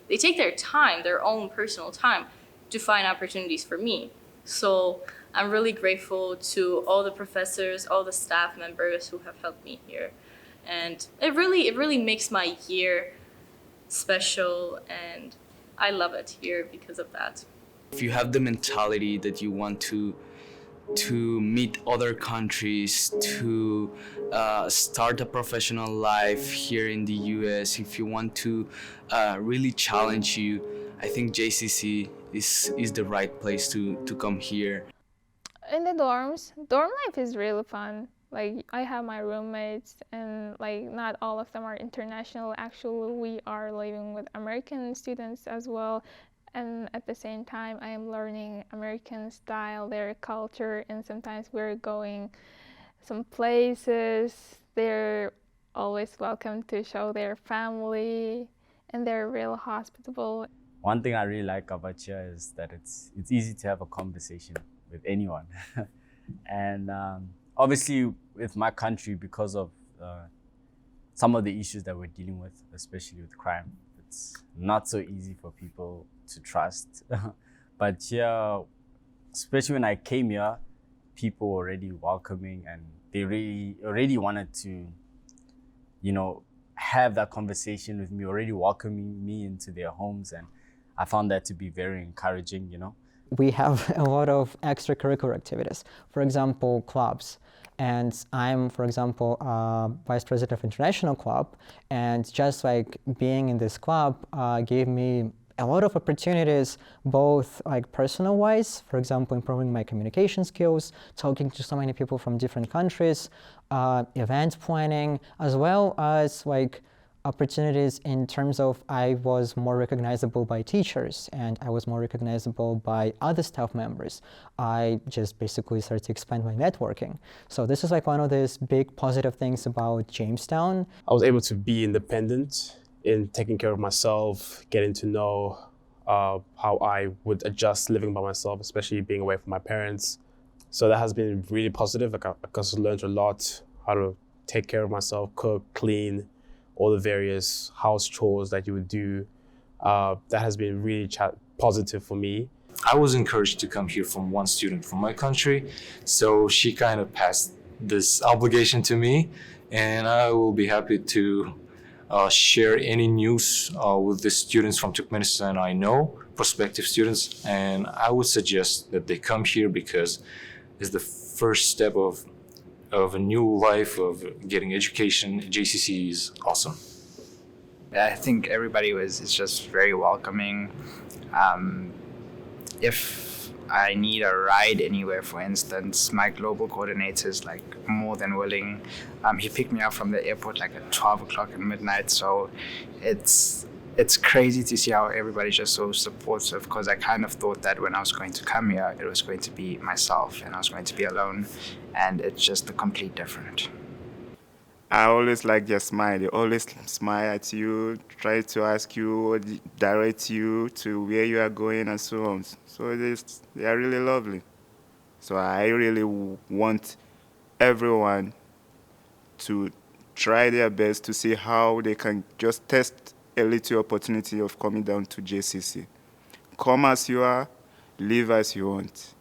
they take their time, their own personal time, to find opportunities for me. So I'm really grateful to all the professors, all the staff members who have helped me here. And it really makes my year special, and I love it here because of that. If you have the mentality that you want to meet other countries, to start a professional life here in the US, if you want to really challenge you, I think JCC is the right place to come here. In the dorms, dorm life is really fun. Like, I have my roommates, and like not all of them are international. Actually, we are living with American students as well. And at the same time, I am learning American style, their culture, and sometimes we're going some places. They're always welcome to show their family, and they're real hospitable. One thing I really like about here is that it's easy to have a conversation with anyone. And obviously with my country, because of some of the issues that we're dealing with, especially with crime, it's not so easy for people to trust. But here, especially when I came here, people were already welcoming, and they already wanted to, have that conversation with me, already welcoming me into their homes, and I found that to be very encouraging, We have a lot of extracurricular activities, for example, clubs. And I'm, for example, vice president of international club, and just like being in this club gave me a lot of opportunities, both like personal-wise, for example, improving my communication skills, talking to so many people from different countries, event planning, as well as like opportunities in terms of I was more recognizable by teachers and I was more recognizable by other staff members. I just basically started to expand my networking. So this is like one of these big positive things about Jamestown. I was able to be independent in taking care of myself, getting to know how I would adjust living by myself, especially being away from my parents. So that has been really positive. Like I just learned a lot, how to take care of myself, cook, clean, all the various house chores that you would do. That has been really positive for me. I was encouraged to come here from one student from my country, so she kind of passed this obligation to me, and I will be happy to share any news with the students from Turkmenistan I know, prospective students, and I would suggest that they come here because it's the first step of a new life, of getting education. JCC is awesome. I think everybody is just very welcoming. If I need a ride anywhere, for instance, my global coordinator is like more than willing. He picked me up from the airport like at 12 o'clock at midnight. So it's crazy to see how everybody's just so supportive, because I kind of thought that when I was going to come here, it was going to be myself and I was going to be alone, and it's just a complete different. I always like their smile. They always smile at you, try to ask you, direct you to where you are going and so on. So they are really lovely. So I really want everyone to try their best to see how they can just test a little opportunity of coming down to JCC. Come as you are, live as you want.